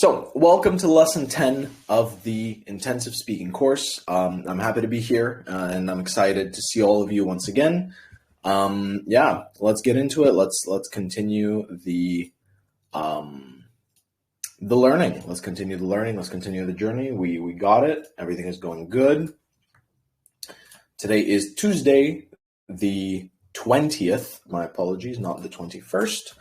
So, welcome to lesson 10 of the intensive speaking course. I'm happy to be here and I'm excited to see all of you once again. Let's get into it. Let's continue the learning. Let's continue the learning. Let's continue the journey. We got it. Everything is going good. Today is Tuesday, the 20th. My apologies, not the 21st.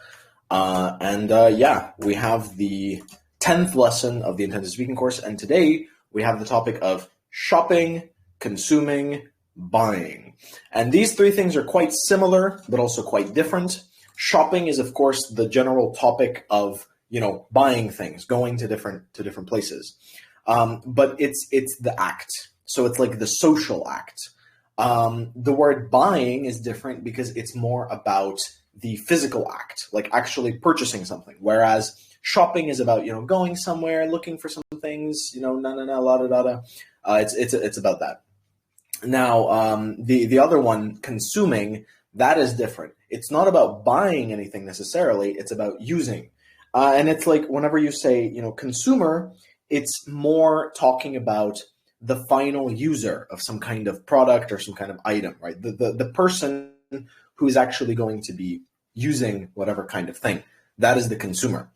We have the 10th lesson of the intensive speaking course, and today we have the topic of shopping, consuming, buying. And these three things are quite similar, but also quite different. Shopping is, of course, the general topic of, buying things, going to different places. But it's the act. So it's like the social act. The word buying is different because it's more about the physical act, like actually purchasing something. Whereas shopping is about, going somewhere, looking for some things, it's about that. Now, the other one, consuming, that is different. It's not about buying anything necessarily, it's about using. And it's like whenever you say, consumer, it's more talking about the final user of some kind of product or some kind of item, right? The person who is actually going to be using whatever kind of thing. That is the consumer.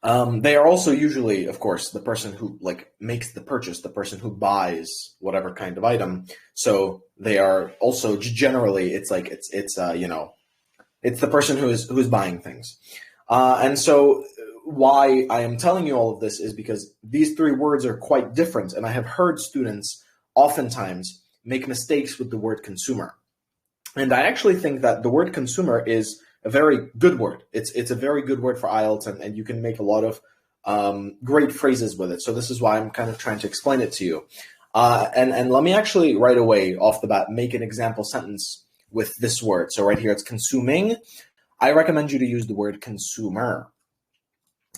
They are also usually, of course, the person who makes the purchase, the person who buys whatever kind of item. So they are also generally, it's the person who is buying things. And so why I am telling you all of this is because these three words are quite different, and I have heard students oftentimes make mistakes with the word consumer. And I actually think that the word consumer is a very good word. It's a very good word for IELTS, and you can make a lot of great phrases with it. So this is why I'm kind of trying to explain it to you. And let me actually right away off the bat make an example sentence with this word. So right here it's consuming. I recommend you to use the word consumer.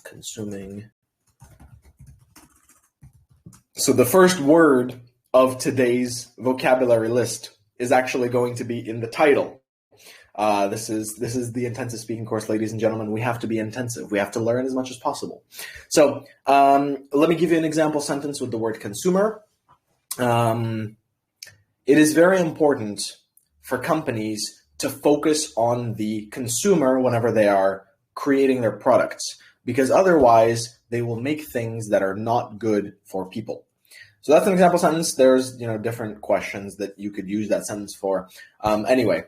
Consuming. So the first word of today's vocabulary list is actually going to be in the title. This is the intensive speaking course, ladies and gentlemen. We have to be intensive. We have to learn as much as possible. So let me give you an example sentence with the word consumer. It is very important for companies to focus on the consumer whenever they are creating their products, because otherwise they will make things that are not good for people. So that's an example sentence. There's different questions that you could use that sentence for. Anyway,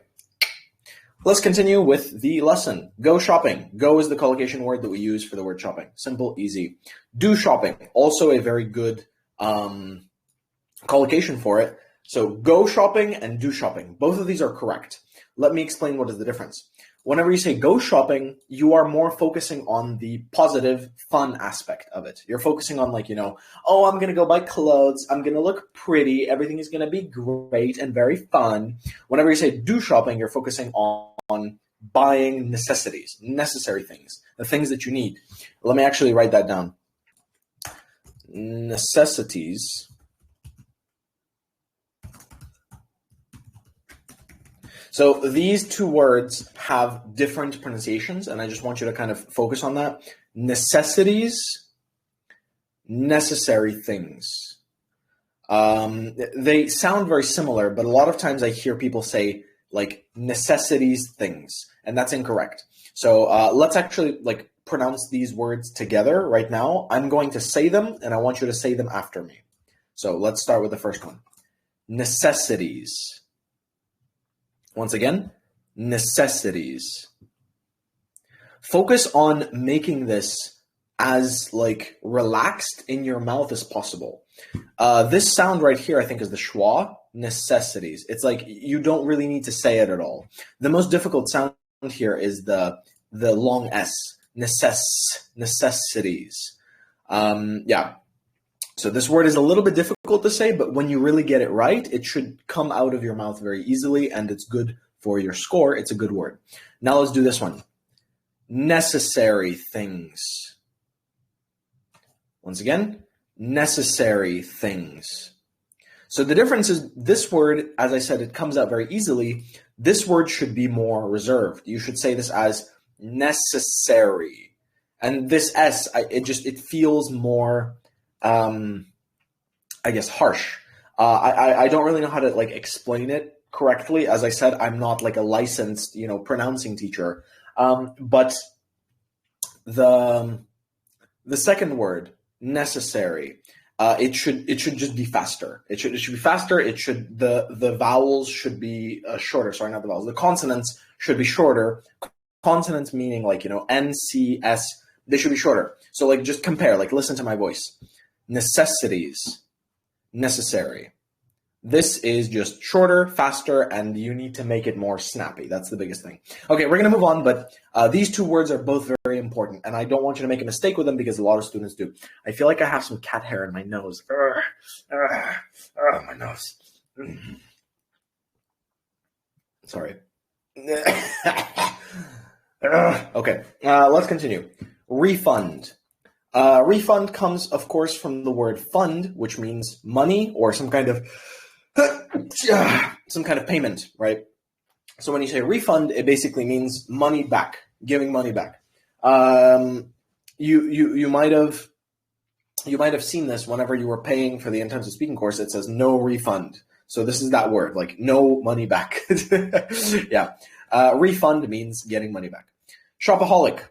let's continue with the lesson. Go shopping. Go is the collocation word that we use for the word shopping. Simple, easy. Do shopping. Also a very good collocation for it. So go shopping and do shopping. Both of these are correct. Let me explain what is the difference. Whenever you say go shopping, you are more focusing on the positive, fun aspect of it. You're focusing on I'm going to go buy clothes. I'm going to look pretty. Everything is going to be great and very fun. Whenever you say do shopping, you're focusing on buying necessities, necessary things, the things that you need. Let me actually write that down. Necessities. So these two words have different pronunciations, and I just want you to kind of focus on that. Necessities, necessary things. They sound very similar, but a lot of times I hear people say necessities things, and that's incorrect. So let's actually pronounce these words together right now. I'm going to say them, and I want you to say them after me. So let's start with the first one. Necessities. Once again, necessities. Focus on making this as relaxed in your mouth as possible. This sound right here, I think, is the schwa, necessities. It's you don't really need to say it at all. The most difficult sound here is the long S, necessities. So this word is a little bit difficult to say, but when you really get it right, it should come out of your mouth very easily, and it's good for your score. It's a good word. Now let's do this one. Necessary things. Once again, necessary things. So the difference is this word, as I said, it comes out very easily. This word should be more reserved. You should say this as necessary. And this S, it feels more, I guess, harsh. I don't really know how to like explain it correctly. As I said, I'm not like a licensed, pronouncing teacher. But the second word, necessary, it should just be faster. It should be faster. The vowels should be shorter. Sorry, not the vowels. The consonants should be shorter. Consonants meaning like N, C, S. They should be shorter. So like just compare. Like listen to my voice. Necessities, necessary. This is just shorter, faster, and you need to make it more snappy. That's the biggest thing. Okay, we're going to move on, but these two words are both very important, and I don't want you to make a mistake with them because a lot of students do. I feel like I have some cat hair in my nose. My nose. Sorry. Okay, let's continue. Refund. Refund comes, of course, from the word fund, which means money or some kind of payment, right? So when you say refund, it basically means money back, giving money back. You might have seen this whenever you were paying for the intensive speaking course. It says no refund. So this is that word, like no money back. Yeah. Refund means getting money back. Shopaholic.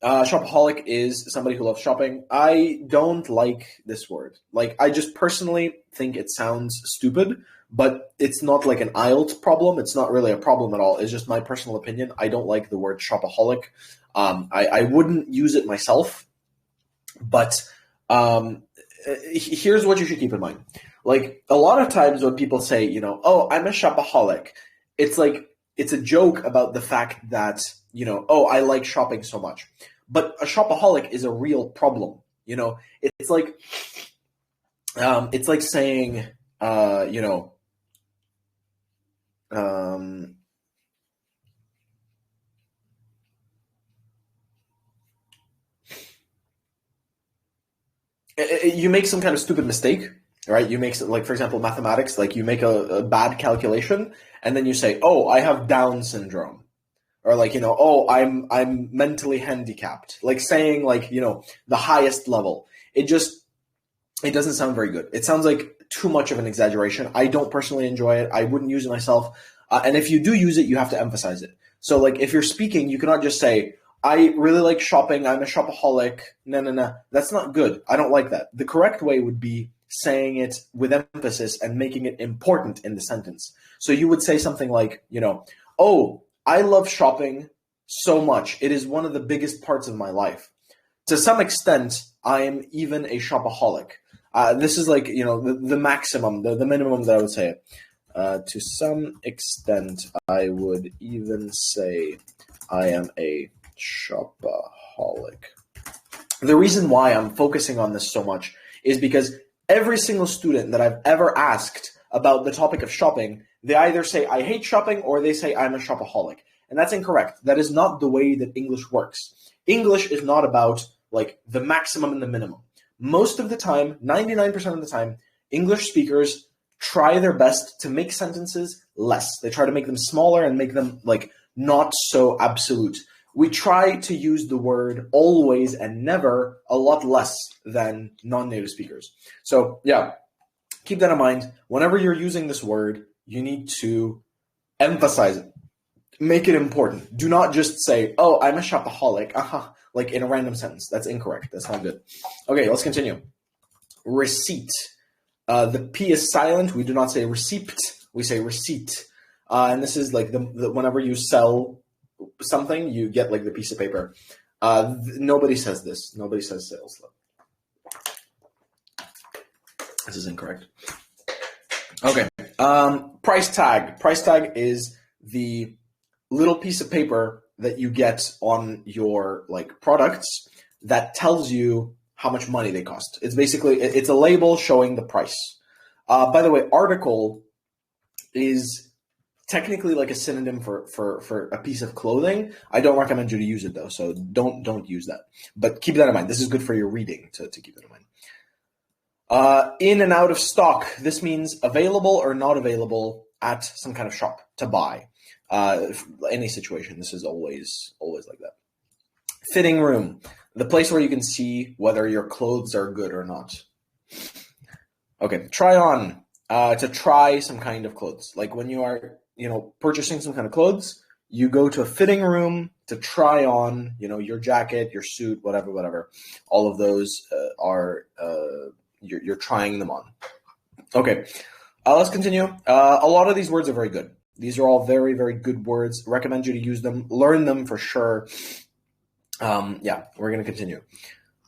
Shopaholic is somebody who loves shopping. I don't like this word. Like, I just personally think it sounds stupid, but it's not like an IELTS problem. It's not really a problem at all. It's just my personal opinion. I don't like the word shopaholic. I wouldn't use it myself, but here's what you should keep in mind. Like, a lot of times when people say, oh, I'm a shopaholic, it's like, it's a joke about the fact that, oh, I like shopping so much. But a shopaholic is a real problem. It's like saying, you make some kind of stupid mistake, right? You make, like, for example, mathematics, like you make a bad calculation and then you say, oh, I have Down syndrome. Or like, oh, I'm mentally handicapped. Like saying like, the highest level. It doesn't sound very good. It sounds like too much of an exaggeration. I don't personally enjoy it. I wouldn't use it myself. And if you do use it, you have to emphasize it. So like if you're speaking, you cannot just say, I really like shopping. I'm a shopaholic. No. That's not good. I don't like that. The correct way would be saying it with emphasis and making it important in the sentence. So you would say something like, oh, I love shopping so much. It is one of the biggest parts of my life. To some extent, I am even a shopaholic. This is like, the maximum, the minimum that I would say it. To some extent, I would even say I am a shopaholic. The reason why I'm focusing on this so much is because every single student that I've ever asked about the topic of shopping, they either say, I hate shopping, or they say, I'm a shopaholic. And that's incorrect. That is not the way that English works. English is not about, like, the maximum and the minimum. Most of the time, 99% of the time, English speakers try their best to make sentences less. They try to make them smaller and make them, like, not so absolute. We try to use the word always and never a lot less than non-native speakers. So, yeah, keep that in mind. Whenever you're using this word, you need to emphasize it. Make it important. Do not just say, oh, I'm a shopaholic, like in a random sentence. That's incorrect. That's not good. Okay, let's continue. Receipt. The P is silent. We do not say receipt. We say receipt. And this is like the whenever you sell something, you get like the piece of paper. Nobody says this. Nobody says sales slip. This is incorrect. Okay. Price tag. Price tag is the little piece of paper that you get on your like products that tells you how much money they cost. It's basically, it's a label showing the price. By the way, article is technically like a synonym for a piece of clothing. I don't recommend you to use it though, so don't use that. But keep that in mind. This is good for your reading to keep that in mind. In and out of stock. This means available or not available at some kind of shop to buy. Any situation. This is always like that. Fitting room. The place where you can see whether your clothes are good or not. Okay, try on. To try some kind of clothes. Like when you are, purchasing some kind of clothes, you go to a fitting room to try on, your jacket, your suit, whatever. All of those are, you're trying them on. Okay, let's continue. A lot of these words are very good. These are all very, very good words. Recommend you to use them. Learn them for sure. Yeah, we're going to continue.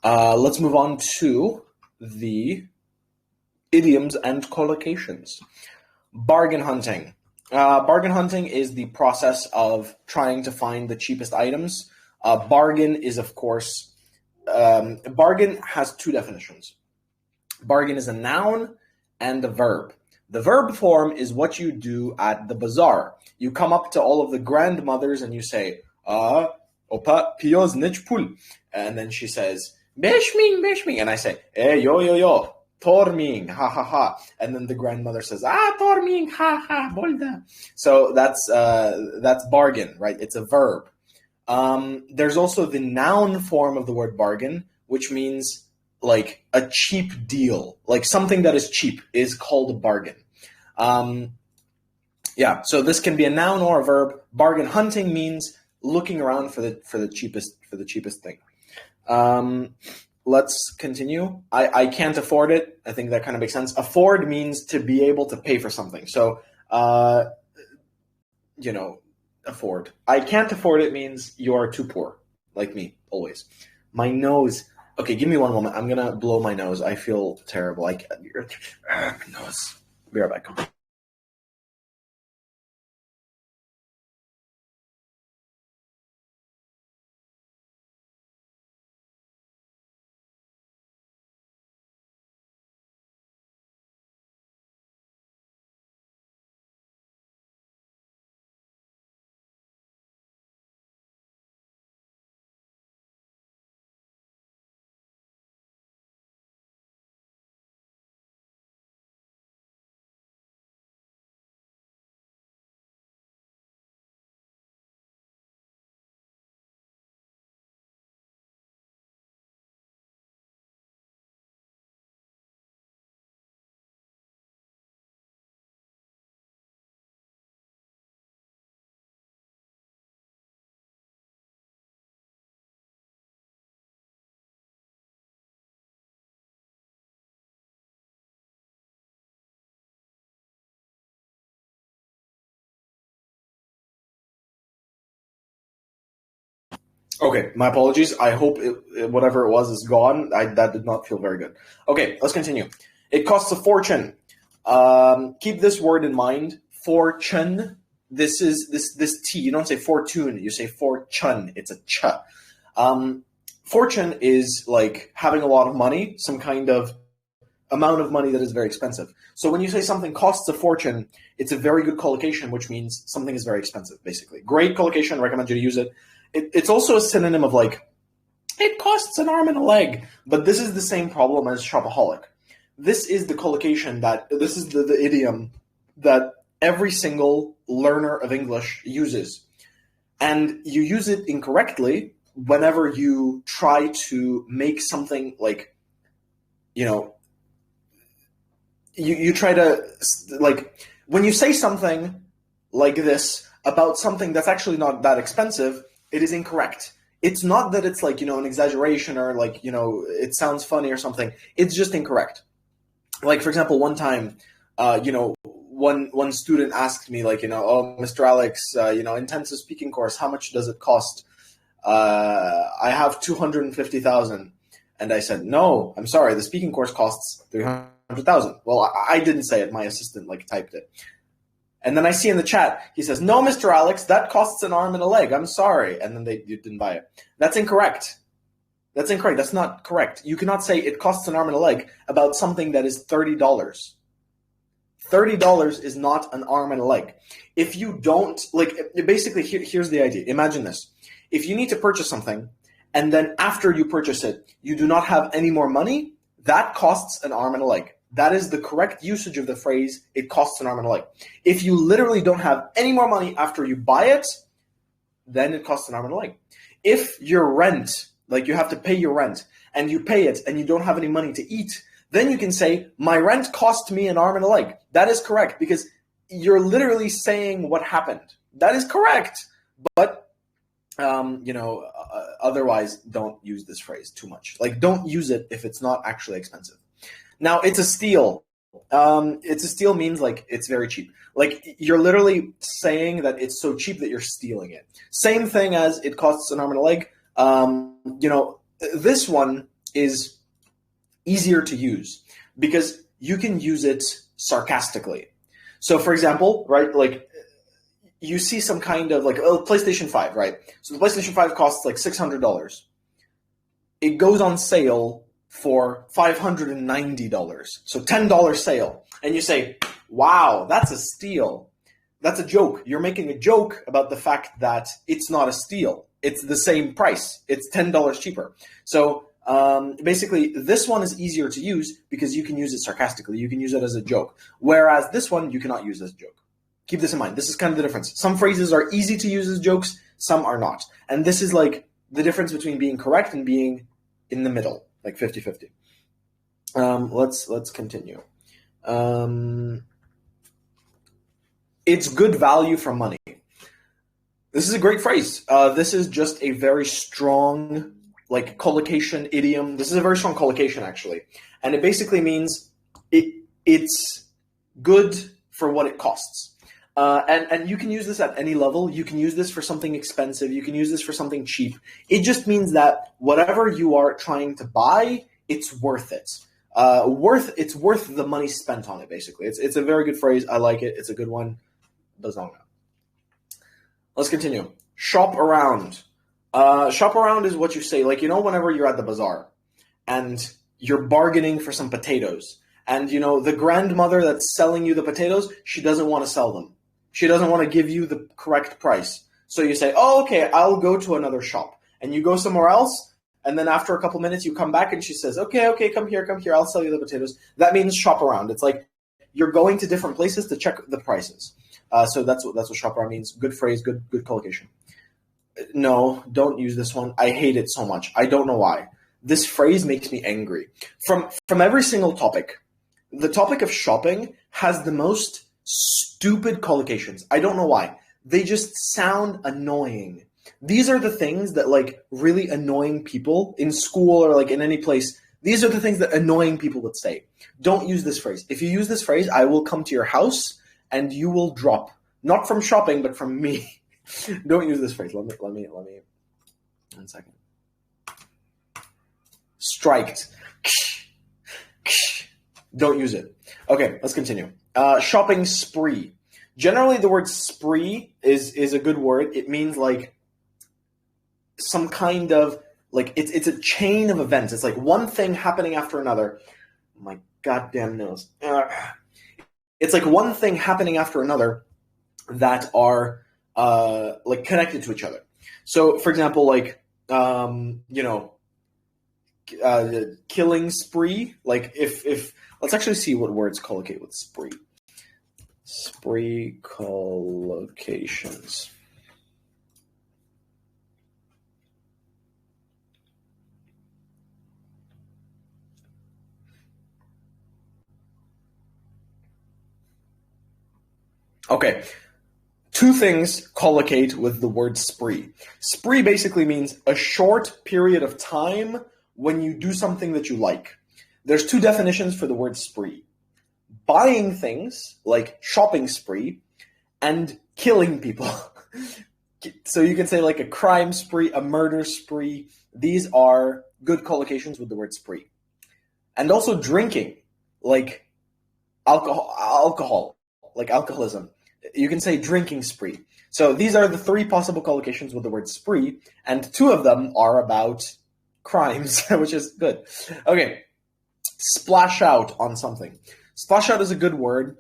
Let's move on to the idioms and collocations. Bargain hunting. Bargain hunting is the process of trying to find the cheapest items. Bargain is, of course, bargain has two definitions. Bargain is a noun and a verb. The verb form is what you do at the bazaar. You come up to all of the grandmothers and you say, opa pioz nich pul. And then she says, beshming. And I say, yo, torming, ha ha ha. And then the grandmother says, torming, ha ha, bolda. So that's bargain, right? It's a verb. There's also the noun form of the word bargain, which means like a cheap deal, like something that is cheap is called a bargain. So this can be a noun or a verb. Bargain hunting means looking around for the cheapest thing. Let's continue. I can't afford it. I think that kind of makes sense. Afford means to be able to pay for something. So, afford. I can't afford it means you are too poor, like me, always. My nose. Okay, give me one moment. I'm going to blow my nose. I feel terrible. My nose. Be right back. Okay, my apologies. I hope whatever it was is gone. That did not feel very good. Okay, let's continue. It costs a fortune. Keep this word in mind. Fortune. This is this T. You don't say fortune. You say fortune. It's a ch. Fortune is like having a lot of money, some kind of amount of money that is very expensive. So when you say something costs a fortune, it's a very good collocation, which means something is very expensive, basically. Great collocation. Recommend you to use it. It's also a synonym of like, it costs an arm and a leg. But this is the same problem as shopaholic. This is the collocation this is the idiom that every single learner of English uses. And you use it incorrectly whenever you try to make something like, you try to, like, when you say something like this about something that's actually not that expensive, it is incorrect. It's not that it's like, an exaggeration or like, it sounds funny or something. It's just incorrect. Like, for example, one time, one student asked me like, oh, Mr. Alex, intensive speaking course, how much does it cost? I have 250,000. And I said, no, I'm sorry. The speaking course costs 300,000. Well, I didn't say it. My assistant typed it. And then I see in the chat, he says, no, Mr. Alex, that costs an arm and a leg. I'm sorry. And then you didn't buy it. That's incorrect. That's incorrect. That's not correct. You cannot say it costs an arm and a leg about something that is $30. $30 is not an arm and a leg. If you don't, basically, here's the idea. Imagine this. If you need to purchase something, and then after you purchase it, you do not have any more money, that costs an arm and a leg. That is the correct usage of the phrase, it costs an arm and a leg. If you literally don't have any more money after you buy it, then it costs an arm and a leg. If your rent like you have to pay your rent, and you pay it and you don't have any money to eat, then you can say, my rent cost me an arm and a leg. That is correct, because you're literally saying what happened. That is correct. But, otherwise, don't use this phrase too much. Like, don't use it if it's not actually expensive. Now, it's a steal. It's a steal means like it's very cheap. Like, you're literally saying that it's so cheap that you're stealing it. Same thing as it costs an arm and a leg. This one is easier to use because you can use it sarcastically. So, for example, right, like you see some kind of like PlayStation 5, right? So the PlayStation 5 costs like $600. It goes on sale for $590. So $10 sale. And you say, wow, that's a steal. That's a joke. You're making a joke about the fact that it's not a steal. It's the same price. It's $10 cheaper. So basically, this one is easier to use because you can use it sarcastically. You can use it as a joke. Whereas this one, you cannot use as a joke. Keep this in mind. This is kind of the difference. Some phrases are easy to use as jokes. Some are not. And this is like the difference between being correct and being in the middle, like 50-50. Let's continue. It's good value for money. This is a great phrase. This is just a very strong, like, collocation idiom. This is a very strong collocation, actually. And it basically means it's good for what it costs. And you can use this at any level. You can use this for something expensive. You can use this for something cheap. It just means that whatever you are trying to buy, it's worth it. It's worth the money spent on it, basically. It's a very good phrase. I like it. It's a good one. Bazonga. Let's continue. Shop around. Shop around is what you say, like, whenever you're at the bazaar and you're bargaining for some potatoes, and, the grandmother that's selling you the potatoes, she doesn't want to sell them. She doesn't want to give you the correct price. So you say, oh, okay, I'll go to another shop. And you go somewhere else, and then after a couple minutes you come back and she says, okay, come here, I'll sell you the potatoes. That means shop around. It's like you're going to different places to check the prices. So that's what shop around means. Good phrase, good collocation. No, don't use this one. I hate it so much. I don't know why. This phrase makes me angry. From every single topic, the topic of shopping has the most stupid collocations. I don't know why. They just sound annoying. These are the things that, like, really annoying people in school or like in any place. These are the things that annoying people would say. Don't use this phrase. If you use this phrase, I will come to your house and you will drop. Not from shopping, but from me. Don't use this phrase. Let me. 1 second. Striked. Don't use it. Okay, let's continue. Shopping spree. Generally, the word spree is a good word. It means like some kind of, like, it's a chain of events. It's like one thing happening after another. My goddamn nose. It's like one thing happening after another that are like connected to each other. So, for example, like killing spree. Like if let's actually see what words collocate with spree. Spree collocations. Okay, two things collocate with the word spree. Spree basically means a short period of time when you do something that you like. There's two definitions for the word spree. Buying things, like shopping spree, and killing people. So you can say like a crime spree, a murder spree. These are good collocations with the word spree. And also drinking, like alcohol, like alcoholism. You can say drinking spree. So these are the three possible collocations with the word spree, and two of them are about crimes, which is good. Okay, splash out on something. Splash out is a good word.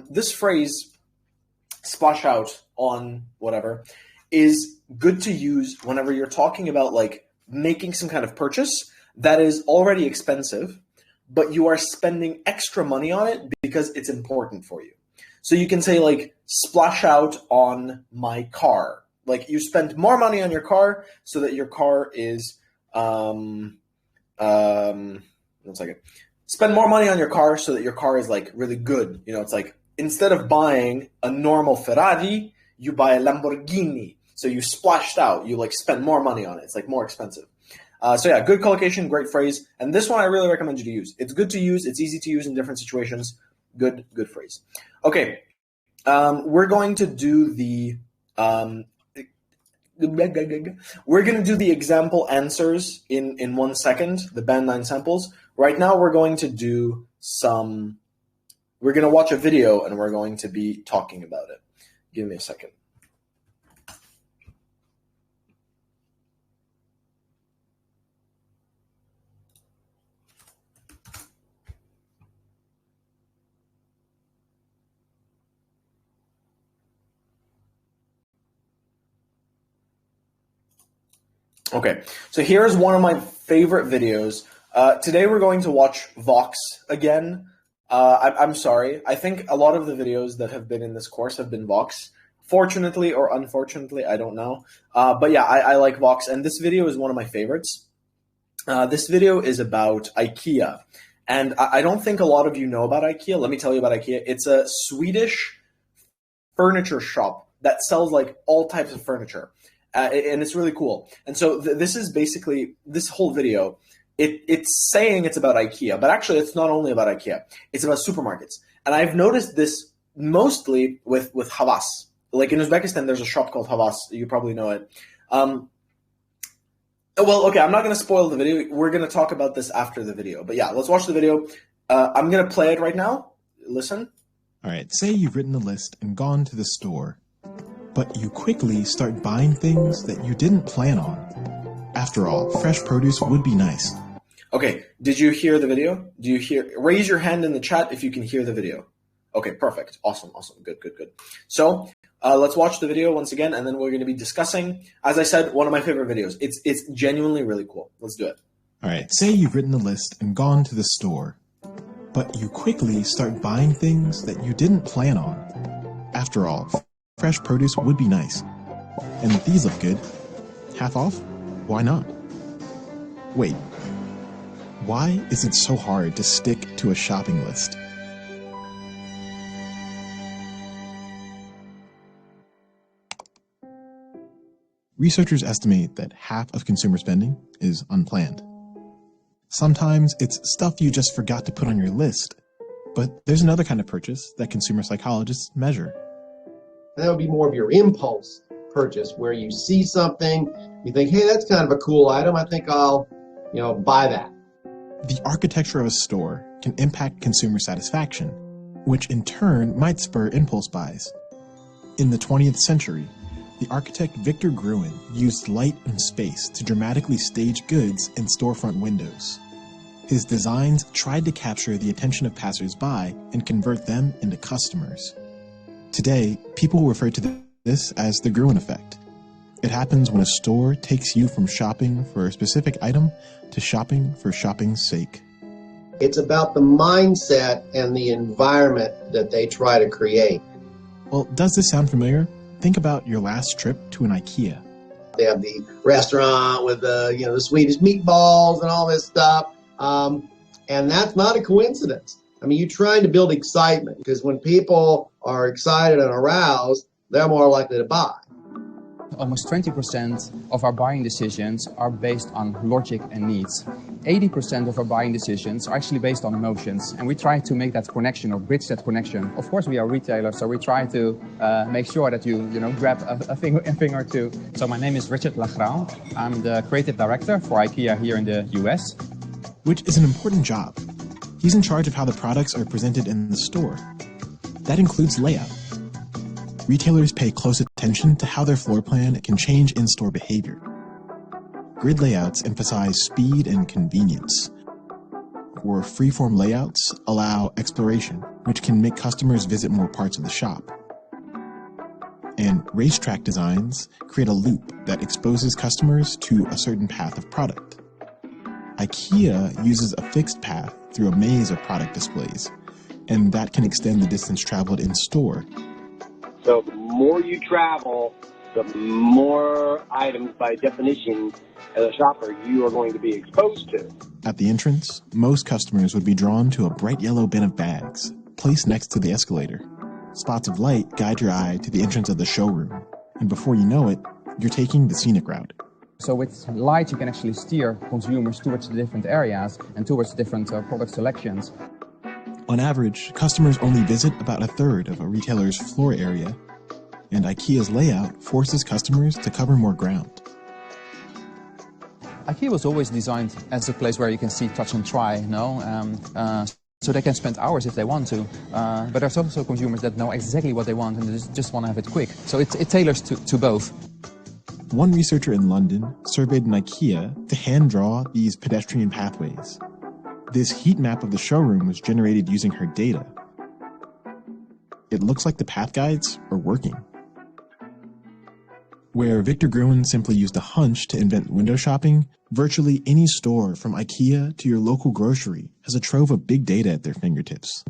This phrase, splash out on whatever, is good to use whenever you're talking about like making some kind of purchase that is already expensive, but you are spending extra money on it because it's important for you. So you can say like, splash out on my car. Like you spend more money on your car so that your car is one second. Spend more money on your car so that your car is like really good. You know, it's like instead of buying a normal Ferrari, you buy a Lamborghini. So you splashed out. You like spend more money on it. It's like more expensive. So yeah, good collocation, great phrase. And this one I really recommend you to use. It's good to use. It's easy to use in different situations. Good phrase. Okay. We're going to do the example answers in 1 second, the Band 9 samples. Right now we're going to do we're going to watch a video and we're going to be talking about it. Give me a second. Okay, so here's one of my favorite videos. Today we're going to watch Vox again. I'm sorry. I think a lot of the videos that have been in this course have been Vox. Fortunately or unfortunately, I don't know. But yeah, I like Vox, and this video is one of my favorites. This video is about IKEA. And I don't think a lot of you know about IKEA. Let me tell you about IKEA. It's a Swedish furniture shop that sells like all types of furniture. And it's really cool. And so this is basically, this whole video, it's saying it's about IKEA, but actually it's not only about IKEA. It's about supermarkets. And I've noticed this mostly with Havas. Like in Uzbekistan, there's a shop called Havas. You probably know it. Well, okay, I'm not going to spoil the video. We're going to talk about this after the video. But yeah, let's watch the video. I'm going to play it right now. Listen. All right, say you've written a list and gone to the store, but you quickly start buying things that you didn't plan on. After all, fresh produce would be nice. Okay, did you hear the video? Do you hear? Raise your hand in the chat if you can hear the video. Okay, perfect. Awesome. Good. So let's watch the video once again, and then we're going to be discussing, as I said, one of my favorite videos. It's genuinely really cool. Let's do it. All right, say you've written a list and gone to the store, but you quickly start buying things that you didn't plan on. After all, fresh produce would be nice. And these look good. Half off? Why not? Wait, why is it so hard to stick to a shopping list? Researchers estimate that half of consumer spending is unplanned. Sometimes it's stuff you just forgot to put on your list, but there's another kind of purchase that consumer psychologists measure. That would be more of your impulse purchase, where you see something, you think, hey, that's kind of a cool item. I think I'll, buy that. The architecture of a store can impact consumer satisfaction, which in turn might spur impulse buys. In the 20th century, the architect Victor Gruen used light and space to dramatically stage goods in storefront windows. His designs tried to capture the attention of passers-by and convert them into customers. Today, people refer to this as the Gruen effect. It happens when a store takes you from shopping for a specific item to shopping for shopping's sake. It's about the mindset and the environment that they try to create. Well, does this sound familiar? Think about your last trip to an IKEA. They have the restaurant with the Swedish meatballs and all this stuff. And that's not a coincidence. I mean, you're trying to build excitement, because when people are excited and aroused, they're more likely to buy. Almost 20% of our buying decisions are based on logic and needs. 80% of our buying decisions are actually based on emotions, and we try to make that connection or bridge that connection. Of course, we are retailers, so we try to make sure that you grab a thing or two. So my name is Richard Lagrand. I'm the creative director for IKEA here in the US. Which is an important job. He's in charge of how the products are presented in the store. That includes layout. Retailers pay close attention to how their floor plan can change in-store behavior. Grid layouts emphasize speed and convenience, or freeform layouts allow exploration, which can make customers visit more parts of the shop. And racetrack designs create a loop that exposes customers to a certain path of product. IKEA uses a fixed path through a maze of product displays, and that can extend the distance traveled in store. So the more you travel, the more items by definition as a shopper you are going to be exposed to. At the entrance, most customers would be drawn to a bright yellow bin of bags placed next to the escalator. Spots of light guide your eye to the entrance of the showroom, and before you know it, you're taking the scenic route. So with light, you can actually steer consumers towards the different areas and towards different product selections. On average, customers only visit about a third of a retailer's floor area, and IKEA's layout forces customers to cover more ground. IKEA was always designed as a place where you can see, touch and try, so they can spend hours if they want to. But there's also consumers that know exactly what they want and they just want to have it quick. So it tailors to both. One researcher in London surveyed an IKEA to hand draw these pedestrian pathways. This heat map of the showroom was generated using her data. It looks like the path guides are working. Where Victor Gruen simply used a hunch to invent window shopping, virtually any store from IKEA to your local grocery has a trove of big data at their fingertips.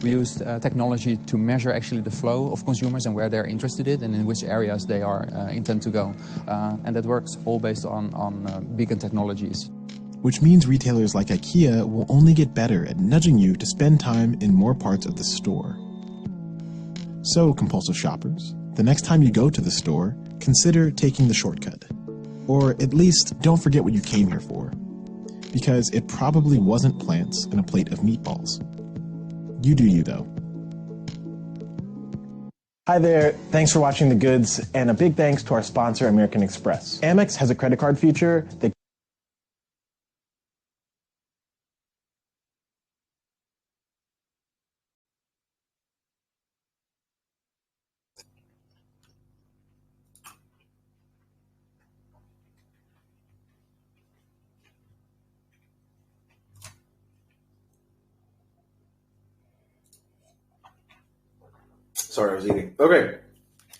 We used technology to measure actually the flow of consumers and where they're interested in and in which areas they are intend to go. And that works all based on beacon technologies. Which means retailers like IKEA will only get better at nudging you to spend time in more parts of the store. So, compulsive shoppers, the next time you go to the store, consider taking the shortcut. Or at least, don't forget what you came here for. Because it probably wasn't plants and a plate of meatballs. You do you, though. Hi there, thanks for watching The Goods, and a big thanks to our sponsor, American Express. Amex has a credit card feature that Sorry, I was eating. Okay.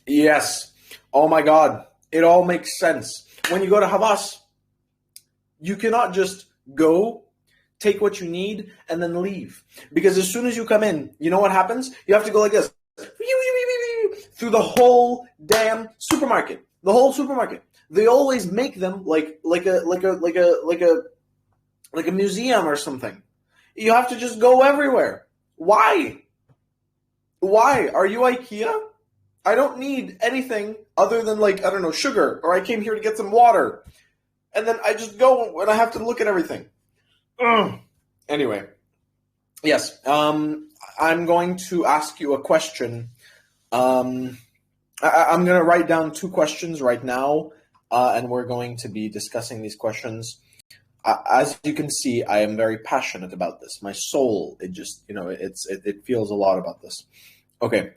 Yes. Oh my God. It all makes sense. When you go to Havas, you cannot just go, take what you need, and then leave. Because as soon as you come in, you know what happens? You have to go like this. Through the whole damn supermarket. The whole supermarket. They always make them like a museum or something. You have to just go everywhere. Why? Why? Are you IKEA? I don't need anything other than, like, I don't know, sugar, or I came here to get some water. And then I just go and I have to look at everything. Ugh. Anyway. Yes. I'm going to ask you a question. I'm going to write down 2 questions right now, and we're going to be discussing these questions. As you can see, I am very passionate about this. My soul, it just, it feels a lot about this. Okay,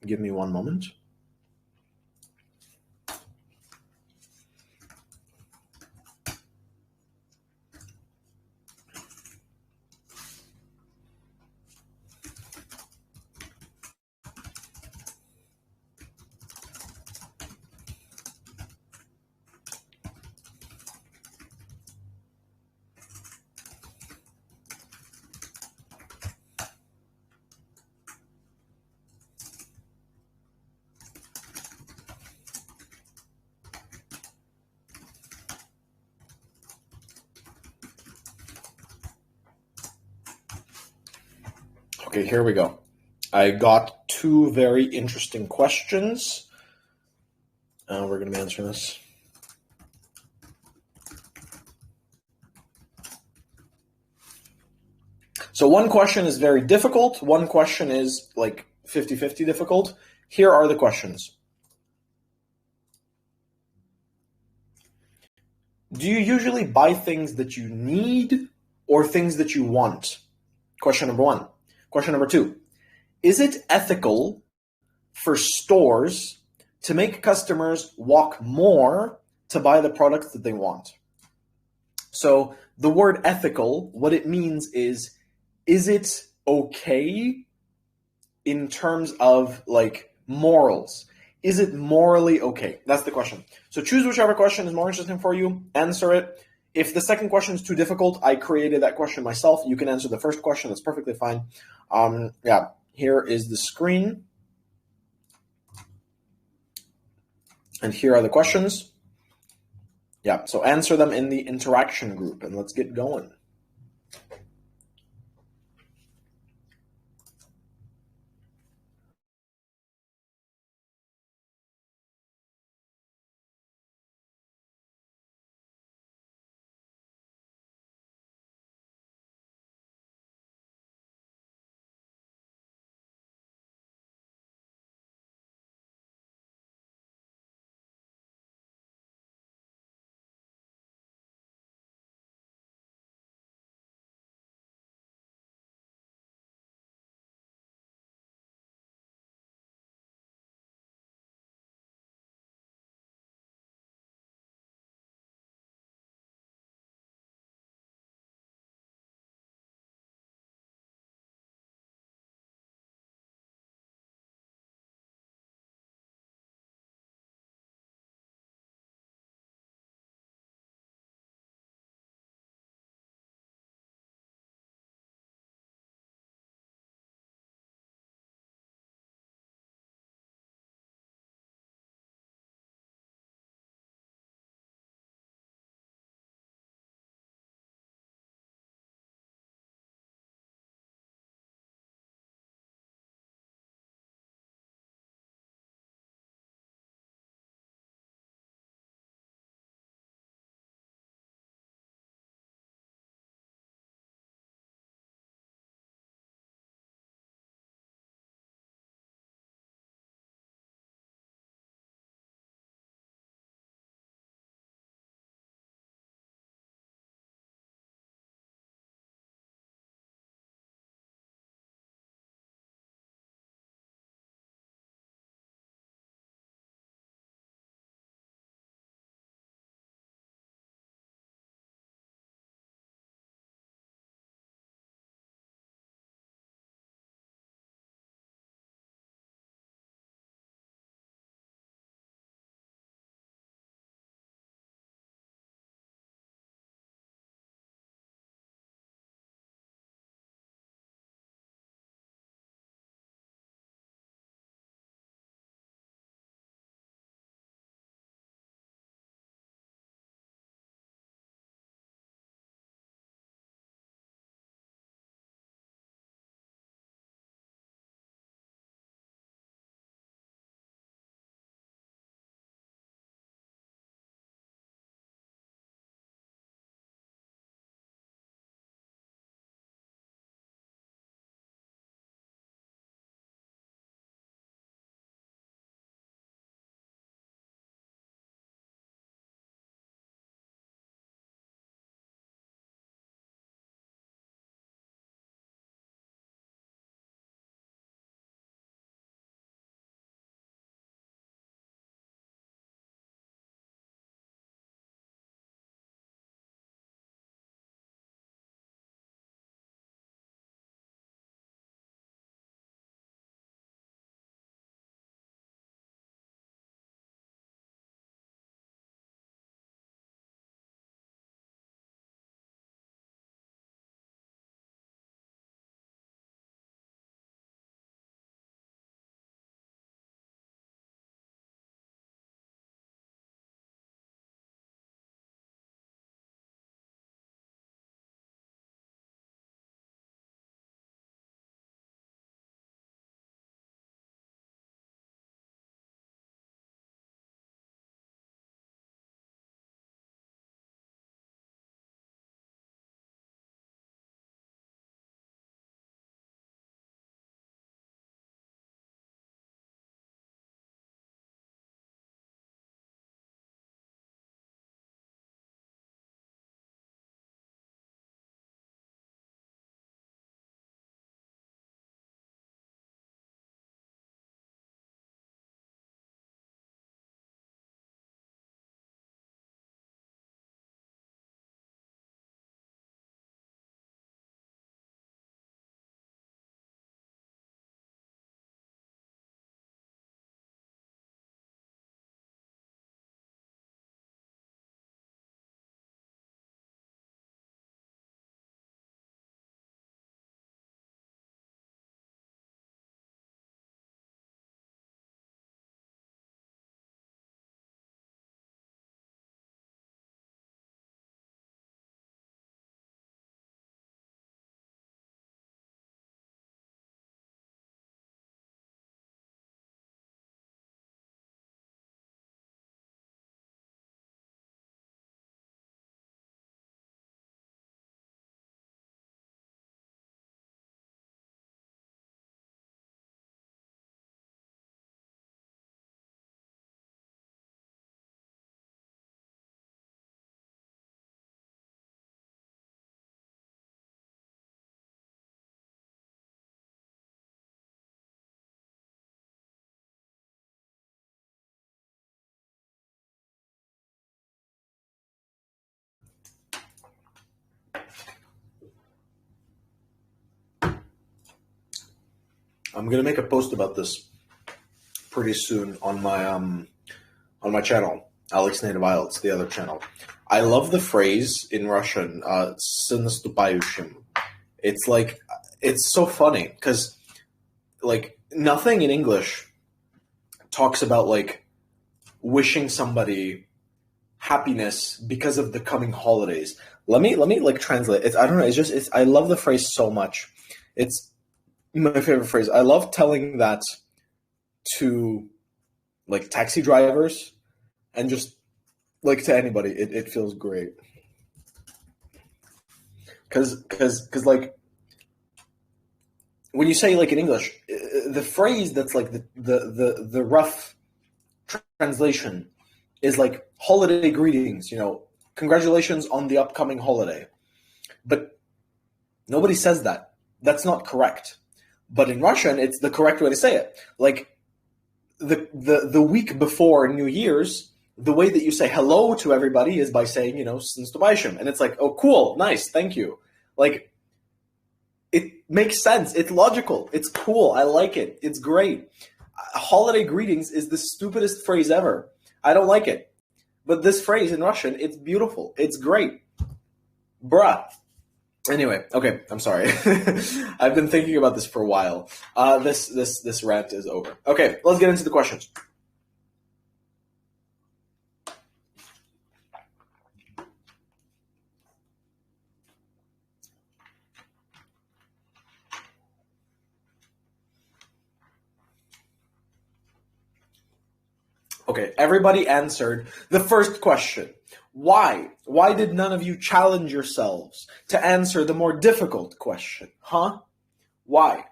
give me one moment. Okay, here we go. I got 2 very interesting questions. We're going to be answering this. So one question is very difficult. One question is like 50-50 difficult. Here are the questions. Do you usually buy things that you need or things that you want? Question number 1. Question number 2, is it ethical for stores to make customers walk more to buy the products that they want? So the word ethical, what it means is it okay in terms of like morals? Is it morally okay? That's the question. So choose whichever question is more interesting for you, answer it. If the second question is too difficult, I created that question myself. You can answer the first question. That's perfectly fine. Here is the screen. And here are the questions. Yeah, so answer them in the interaction group, and let's get going. I'm gonna make a post about this pretty soon on my channel, Alex Native IELTS, the other channel. I love the phrase in Russian, "С наступающим." It's like, it's so funny because like nothing in English talks about like wishing somebody happiness because of the coming holidays. Let me like translate it. I don't know. It's I love the phrase so much. It's my favorite phrase. I love telling that to like taxi drivers and just like to anybody. It feels great. Cause like when you say like in English, the phrase that's like the rough translation is like holiday greetings, congratulations on the upcoming holiday. But nobody says that. That's not correct. But in Russian, it's the correct way to say it. Like the week before New Year's, the way that you say hello to everybody is by saying, "С наступающим." And it's like, oh, cool, nice, thank you. Like, it makes sense. It's logical. It's cool. I like it. It's great. Holiday greetings is the stupidest phrase ever. I don't like it. But this phrase in Russian, it's beautiful. It's great. Bruh. Anyway, okay, I'm sorry. I've been thinking about this for a while. This rant is over. Okay, let's get into the questions. Okay, everybody answered the first question. Why? Why did none of you challenge yourselves to answer the more difficult question? Huh? Why?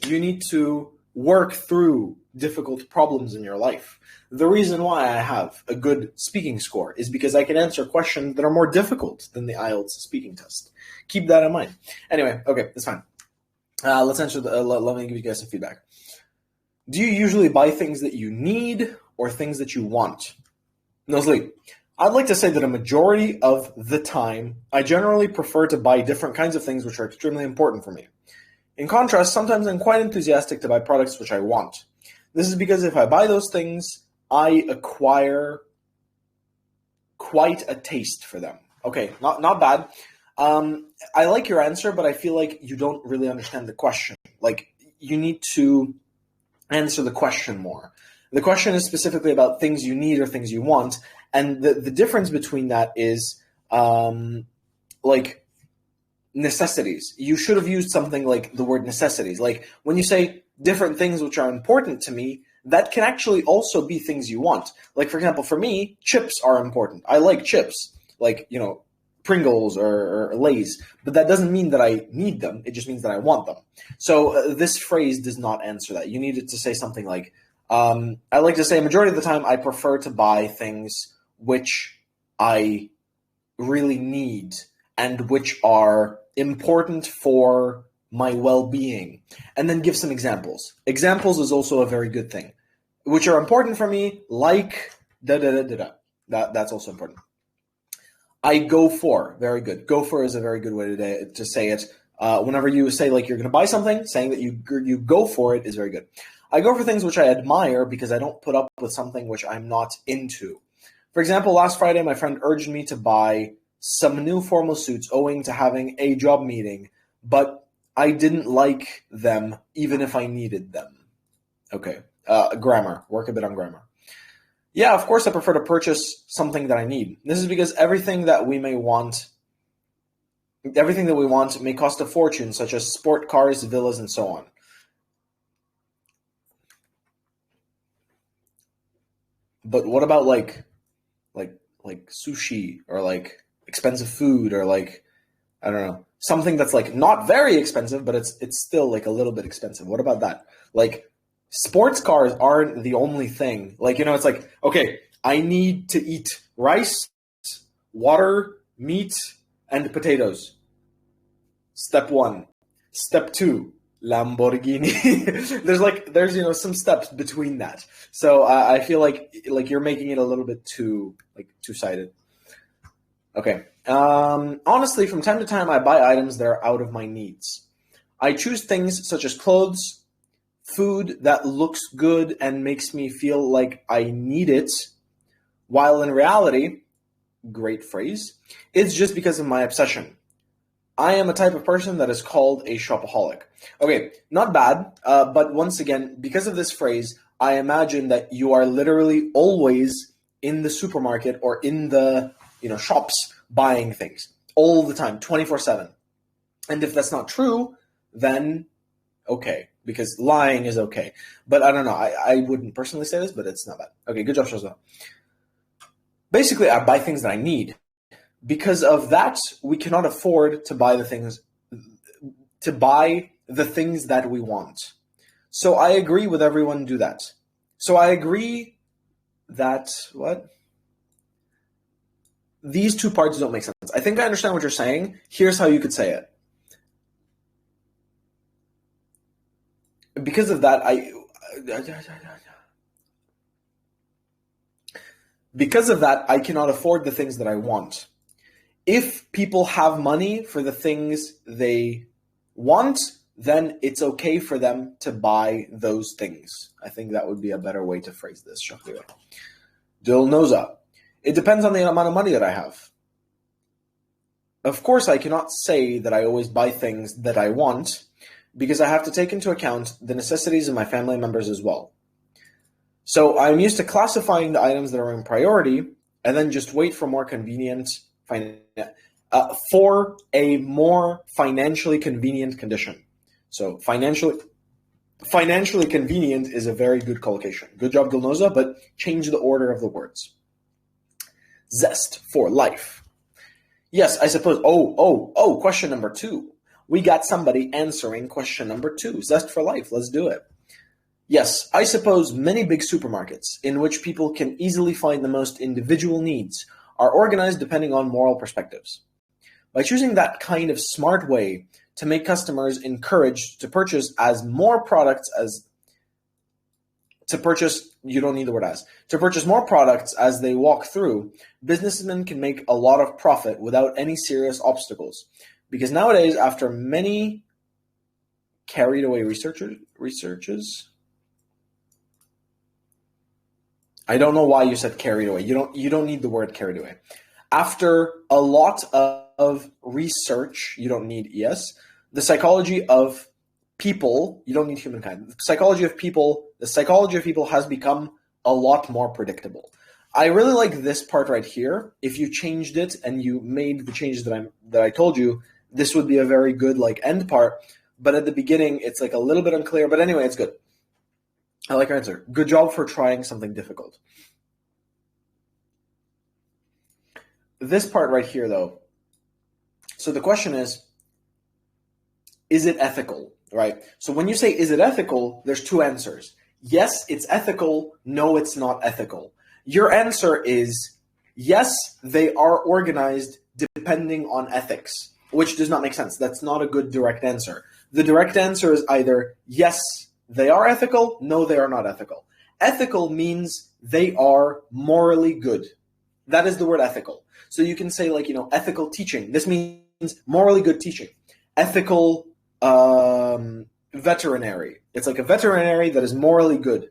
You need to work through difficult problems in your life. The reason why I have a good speaking score is because I can answer questions that are more difficult than the IELTS speaking test. Keep that in mind. Anyway, okay, that's fine. Let's answer. Let me give you guys some feedback. Do you usually buy things that you need or things that you want? Nozli, I'd like to say that a majority of the time, I generally prefer to buy different kinds of things which are extremely important for me. In contrast, sometimes I'm quite enthusiastic to buy products which I want. This is because if I buy those things, I acquire quite a taste for them. Okay, not bad. I like your answer, but I feel like you don't really understand the question. Like, you need to answer the question more. The question is specifically about things you need or things you want, and the difference between that is like necessities. You should have used something like the word necessities. Like when you say different things which are important to me, that can actually also be things you want. Like, for example, for me, chips are important. I like chips, like, Pringles or Lay's, but that doesn't mean that I need them. It just means that I want them. So this phrase does not answer that. You needed to say something like, I like to say majority of the time I prefer to buy things which I really need and which are important for my well-being. And then give some examples. Examples is also a very good thing. Which are important for me, like da-da-da-da-da. That's also important. I go for, very good. Go for is a very good way to say it. Whenever you say like you're going to buy something, saying that you go for it is very good. I go for things which I admire because I don't put up with something which I'm not into. For example, last Friday, my friend urged me to buy some new formal suits owing to having a job meeting, but I didn't like them even if I needed them. Okay. Grammar. Work a bit on grammar. Yeah, of course I prefer to purchase something that I need. This is because everything that we want may cost a fortune, such as sport cars, villas, and so on. But what about like sushi or like expensive food or like, I don't know, something that's like not very expensive, but it's still like a little bit expensive. What about that? Like, sports cars aren't the only thing. Like, it's like, okay, I need to eat rice, water, meat, and potatoes. Step 1. Step 2, Lamborghini. there's some steps between that. So I feel like you're making it a little bit two-sided. Okay. Honestly, from time to time, I buy items that are out of my needs. I choose things such as clothes, food that looks good and makes me feel like I need it, while in reality, great phrase, it's just because of my obsession. I am a type of person that is called a shopaholic. Okay, not bad, but once again, because of this phrase, I imagine that you are literally always in the supermarket or in the shops buying things all the time, 24/7. And if that's not true, then okay, because lying is okay. But I don't know. I wouldn't personally say this, but it's not bad. Okay, good job, Shazza. Basically, I buy things that I need. Because of that, we cannot afford to buy the things that we want. So I agree with everyone do that. So I agree that these two parts don't make sense. I think I understand what you're saying. Here's how you could say it. Because of that, I cannot afford the things that I want. If people have money for the things they want, then it's okay for them to buy those things. I think that would be a better way to phrase this. Dilnoza. It depends on the amount of money that I have. Of course, I cannot say that I always buy things that I want, because I have to take into account the necessities of my family members as well. So I'm used to classifying the items that are in priority and then just wait for more convenient for a more financially convenient condition. So financially convenient is a very good collocation. Good job, Dilnoza, but change the order of the words. Zest for life. Yes, I suppose. Question number 2. We got somebody answering question number 2. Zest for life. Let's do it. Yes, I suppose many big supermarkets in which people can easily find the most individual needs are organized depending on moral perspectives. By choosing that kind of smart way to make customers encouraged to purchase more products as they walk through, businessmen can make a lot of profit without any serious obstacles. Because nowadays, after many carried away researches, I don't know why you said carried away. You don't need the word carried away. After a lot of research, you don't need ES. The psychology of people, you don't need humankind. The psychology of people has become a lot more predictable. I really like this part right here. If you changed it and you made the changes that I told you, this would be a very good end part. But at the beginning, it's a little bit unclear. But anyway, it's good. I like your answer. Good job for trying something difficult. This part right here, though. So the question is it ethical, right? So when you say, is it ethical, there's 2 answers. Yes, it's ethical. No, it's not ethical. Your answer is, yes, they are organized depending on ethics, which does not make sense. That's not a good direct answer. The direct answer is either, yes, they are ethical. No, they are not ethical. Ethical means they are morally good. That is the word ethical. So you can say ethical teaching. This means morally good teaching. Ethical veterinary. It's like a veterinary that is morally good.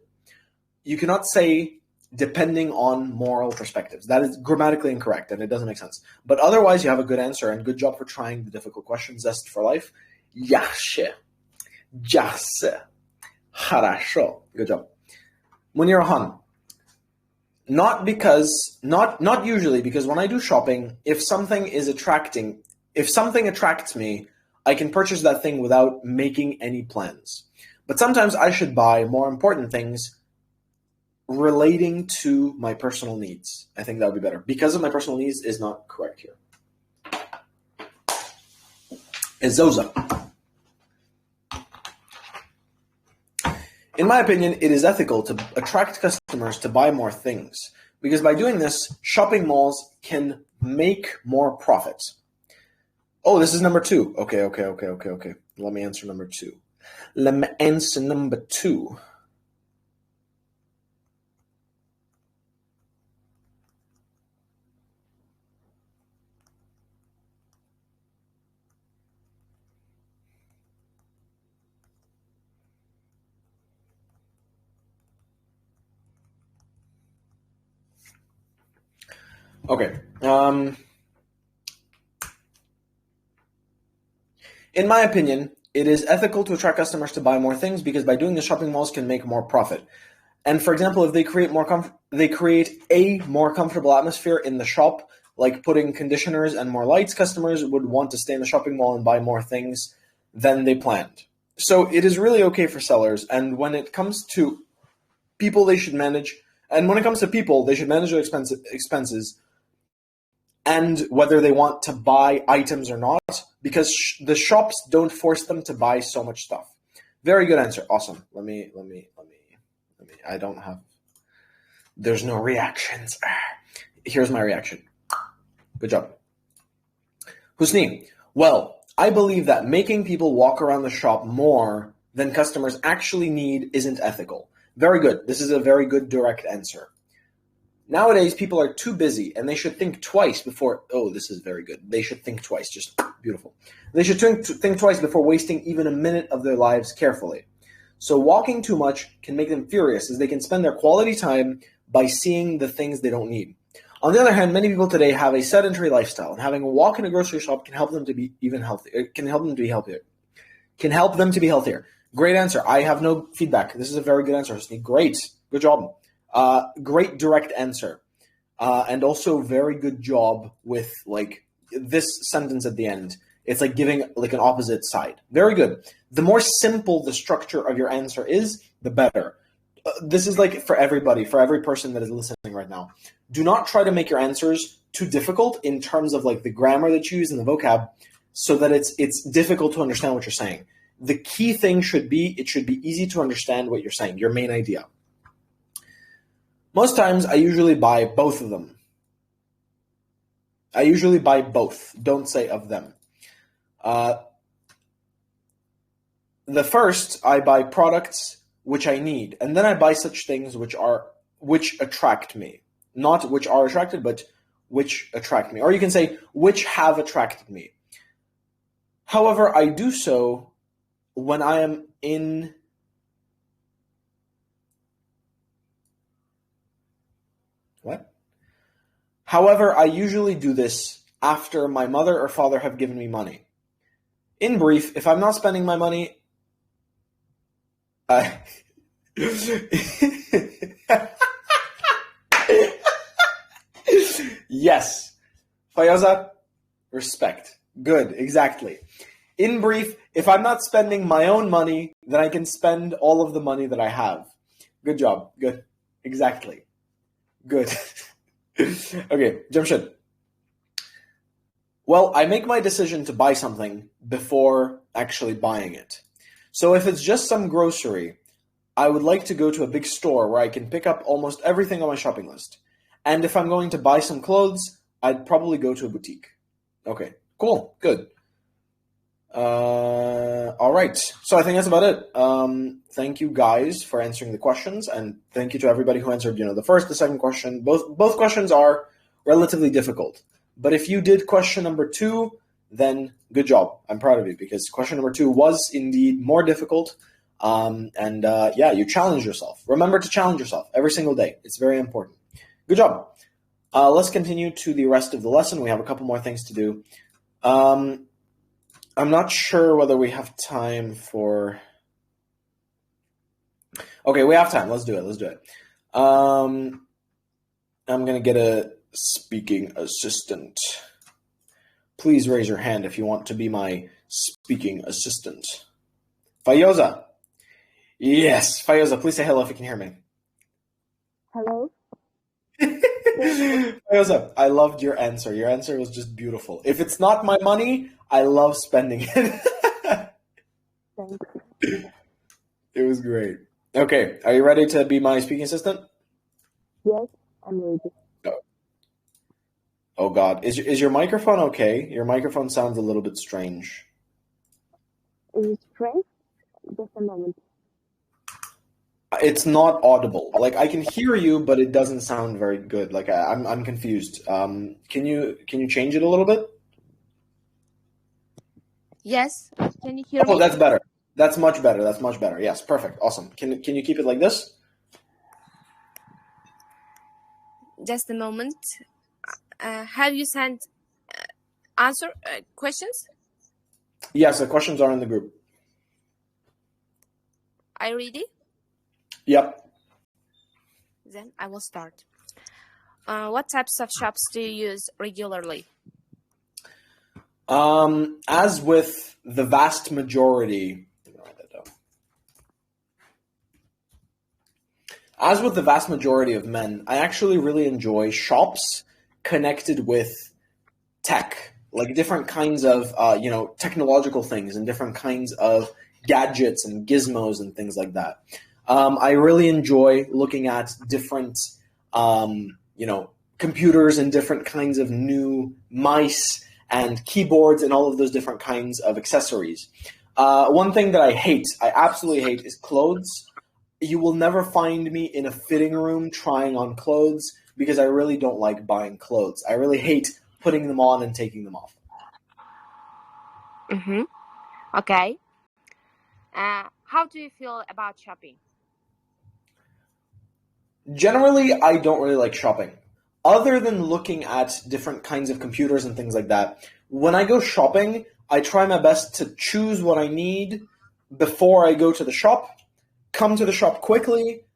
You cannot say depending on moral perspectives. That is grammatically incorrect and it doesn't make sense. But otherwise, you have a good answer and good job for trying the difficult questions. Zest for life. Yaxhe. Jase. Harasho. Good job. Munir Han. Not usually, because when I do shopping, if something attracts me, I can purchase that thing without making any plans. But sometimes I should buy more important things relating to my personal needs. I think that would be better. Because of my personal needs is not correct here. Ezoza. In my opinion, it is ethical to attract customers to buy more things, because by doing this, shopping malls can make more profits. Oh, this is number 2. Okay. Let me answer number 2. Okay. In my opinion, it is ethical to attract customers to buy more things because by doing this, shopping malls can make more profit. And for example, if they create a more comfortable atmosphere in the shop, like putting conditioners and more lights, customers would want to stay in the shopping mall and buy more things than they planned. So it is really okay for sellers. And when it comes to people, they should manage. And when it comes to people, they should manage their expenses and whether they want to buy items or not, because the shops don't force them to buy so much stuff. Very good answer. Awesome. Let me. I don't have. There's no reactions. Here's my reaction. Good job. Husni. Well, I believe that making people walk around the shop more than customers actually need isn't ethical. Very good. This is a very good direct answer. Nowadays, people are too busy, and they should think twice before. Oh, this is very good. They should think twice. Just beautiful. They should think twice before wasting even a minute of their lives carefully. So walking too much can make them furious, as they can spend their quality time by seeing the things they don't need. On the other hand, many people today have a sedentary lifestyle, and having a walk in a grocery shop can help them to be even healthier. Can help them to be healthier. Can help them to be healthier. Great answer. I have no feedback. This is a very good answer. Great. Good job. Great direct answer. And also very good job with like this sentence at the end. It's like giving like an opposite side. Very good. The more simple the structure of your answer is, the better. This is like for everybody, for every person that is listening right now. Do not try to make your answers too difficult in terms of like the grammar that you use and the vocab, so that it's difficult to understand what you're saying. The key thing should be, it should be easy to understand what you're saying, your main idea. Most times, I usually buy both of them. I usually buy both. Don't say of them. The first, I buy products which I need, and then I buy such things which attract me. Not which are attracted, but which attract me. Or you can say, which have attracted me. However, I do so when I am in... What? However, I usually do this after my mother or father have given me money. In brief, if I'm not spending my money... Yes. Fayoza, respect. Good, exactly. In brief, if I'm not spending my own money, then I can spend all of the money that I have. Good job. Good. Exactly. Good. Okay, Jamshid. Well, I make my decision to buy something before actually buying it. So if it's just some grocery, I would like to go to a big store where I can pick up almost everything on my shopping list. And if I'm going to buy some clothes, I'd probably go to a boutique. Okay, cool, good. All right, so I think that's about it. Thank you guys for answering the questions, and thank you to everybody who answered, the first, the second question. Both questions are relatively difficult. But if you did question number 2, then good job. I'm proud of you, because question number 2 was indeed more difficult. Yeah, you challenge yourself. Remember to challenge yourself every single day. It's very important. Good job. Let's continue to the rest of the lesson. We have a couple more things to do. I'm not sure whether we have time for... Okay, we have time. Let's do it. I'm going to get a speaking assistant. Please raise your hand if you want to be my speaking assistant. Fayoza. Yes, Fayoza, please say hello if you can hear me. Hello. Fayoza, I loved your answer. Your answer was just beautiful. If it's not my money, I love spending it. Thanks. It was great. Okay, are you ready to be my speaking assistant? Yes, I'm ready. Oh God, is your microphone okay? Your microphone sounds a little bit strange. Is it strange? Just a moment. It's not audible. Like I can hear you, but it doesn't sound very good. Like I'm confused. Can you change it a little bit? Yes. Can you hear me? Oh, that's better. That's much better. Yes, perfect. Awesome. Can you keep it like this? Just a moment. Have you sent answer questions? Yes, the questions are in the group. Are you ready? Yep. Then I will start. What types of shops do you use regularly? As with the vast majority, as with the vast majority of men, I actually really enjoy shops connected with tech, like different kinds of, technological things and different kinds of gadgets and gizmos and things like that. I really enjoy looking at different, computers and different kinds of new mice and keyboards and all of those different kinds of accessories. One thing that I absolutely hate, is clothes. You will never find me in a fitting room trying on clothes because I really don't like buying clothes. I really hate putting them on and taking them off. Mm-hmm. Okay. How do you feel about shopping? Generally, I don't really like shopping. Other than looking at different kinds of computers and things like that, when I go shopping, I try my best to choose what I need before I go to the shop, come to the shop quickly,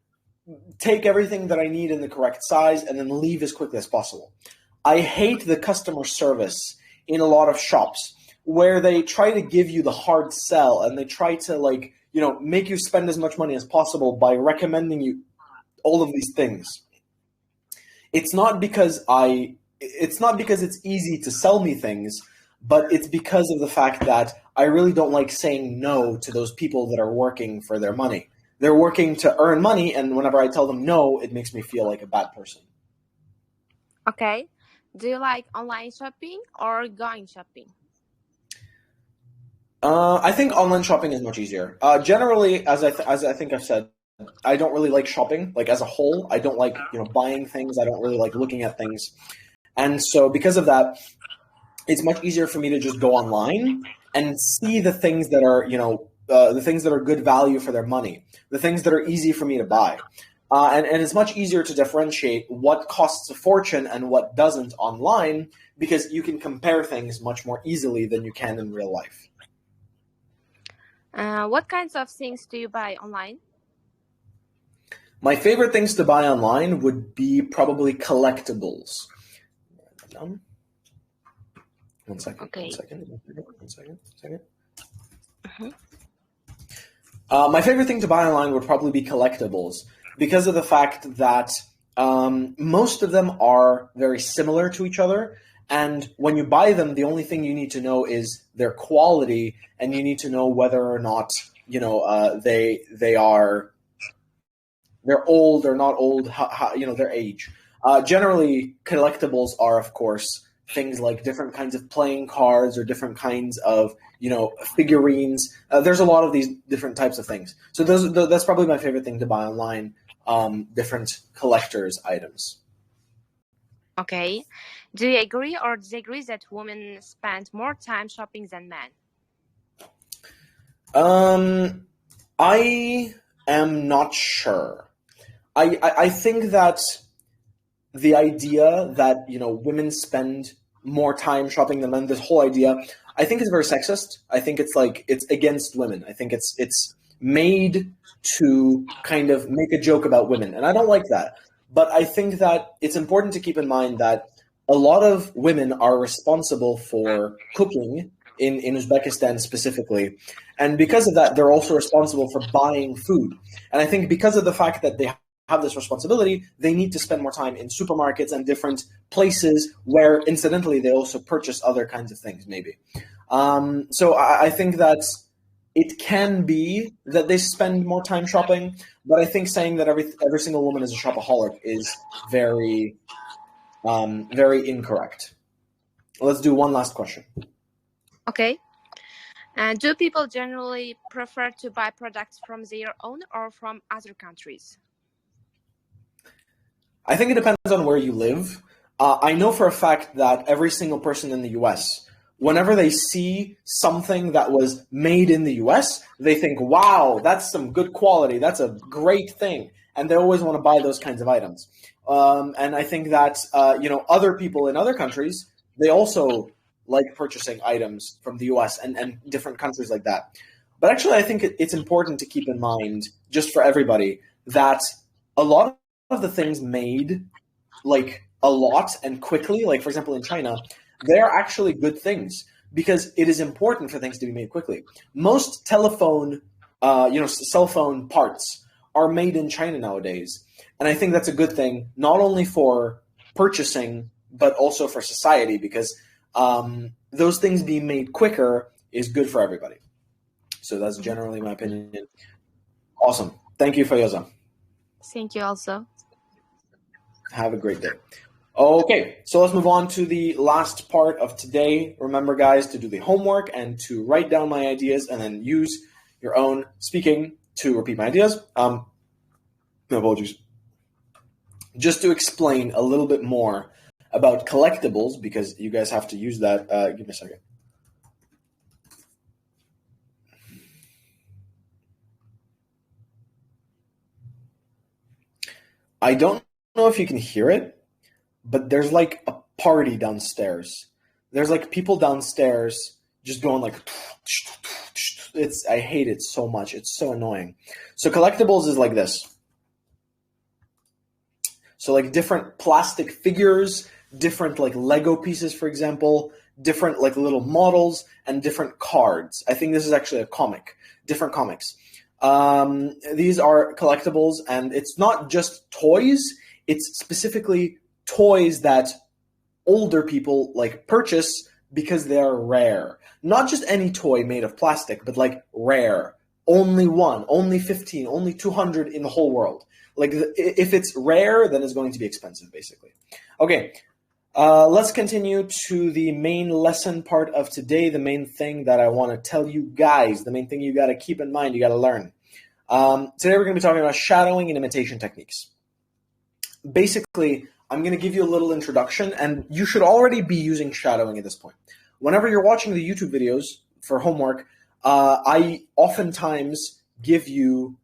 take everything that I need in the correct size, and then leave as quickly as possible. I hate the customer service in a lot of shops where they try to give you the hard sell and they try to make you spend as much money as possible by recommending you all of these things. It's not because it's easy to sell me things, but it's because of the fact that I really don't like saying no to those people that are working for their money. They're working to earn money, and whenever I tell them no, it makes me feel like a bad person. Okay. Do you like online shopping or going shopping? I think online shopping is much easier. Generally, as I think I've said, I don't really like shopping, like as a whole. I don't like, buying things. I don't really like looking at things. And so because of that, it's much easier for me to just go online and see the things that are, the things that are good value for their money, the things that are easy for me to buy. And it's much easier to differentiate what costs a fortune and what doesn't online because you can compare things much more easily than you can in real life. What kinds of things do you buy online? My favorite things to buy online would be probably collectibles. One second. Okay. One second. Mm-hmm. My favorite thing to buy online would probably be collectibles because of the fact that most of them are very similar to each other. And when you buy them, the only thing you need to know is their quality, and you need to know whether or not they're old or not old, their age. Generally, collectibles are, of course, things like different kinds of playing cards or different kinds of, figurines. There's a lot of these different types of things. So that's probably my favorite thing to buy online, different collector's items. Okay. Do you agree or disagree that women spend more time shopping than men? I am not sure. I think that the idea that, women spend more time shopping than men, this whole idea, I think is very sexist. I think it's against women. I think it's made to kind of make a joke about women. And I don't like that. But I think that it's important to keep in mind that a lot of women are responsible for cooking in Uzbekistan specifically. And because of that, they're also responsible for buying food. And I think because of the fact that they have this responsibility, they need to spend more time in supermarkets and different places where, incidentally, they also purchase other kinds of things, maybe. So I think that it can be that they spend more time shopping, but I think saying that every single woman is a shopaholic is very, very incorrect. Let's do one last question. Okay. Do people generally prefer to buy products from their own or from other countries? I think it depends on where you live. I know for a fact that every single person in the US, whenever they see something that was made in the US, they think, wow, that's some good quality. That's a great thing. And they always want to buy those kinds of items. And I think that other people in other countries, they also like purchasing items from the US and different countries like that. But actually, I think it's important to keep in mind, just for everybody, that a lot of the things made like a lot and quickly, like for example in China, they're actually good things because it is important for things to be made quickly. Most telephone, cell phone parts are made in China nowadays. And I think that's a good thing, not only for purchasing, but also for society, because those things being made quicker is good for everybody. So that's generally my opinion. Awesome. Thank you, Fayoza. Thank you also. Have a great day. Okay, so let's move on to the last part of today. Remember, guys, to do the homework and to write down my ideas and then use your own speaking to repeat my ideas. No apologies. Just to explain a little bit more about collectibles, because you guys have to use that. Give me a second. I don't know if you can hear it, but there's like a party downstairs. There's like people downstairs just going like, I hate it so much. It's so annoying. So collectibles is like this. So like different plastic figures, different like Lego pieces, for example, different like little models and different cards. I think this is actually a comic, different comics. These are collectibles, and it's not just toys. It's specifically toys that older people like purchase because they are rare. Not just any toy made of plastic, but like rare. Only one, only 15, only 200 in the whole world. Like if it's rare, then it's going to be expensive, basically. Okay, let's continue to the main lesson part of today. The main thing that I want to tell you guys, the main thing you got to keep in mind, you got to learn. Today we're going to be talking about shadowing and imitation techniques. Basically, I'm going to give you a little introduction, and you should already be using shadowing at this point. Whenever you're watching the YouTube videos for homework, I oftentimes give you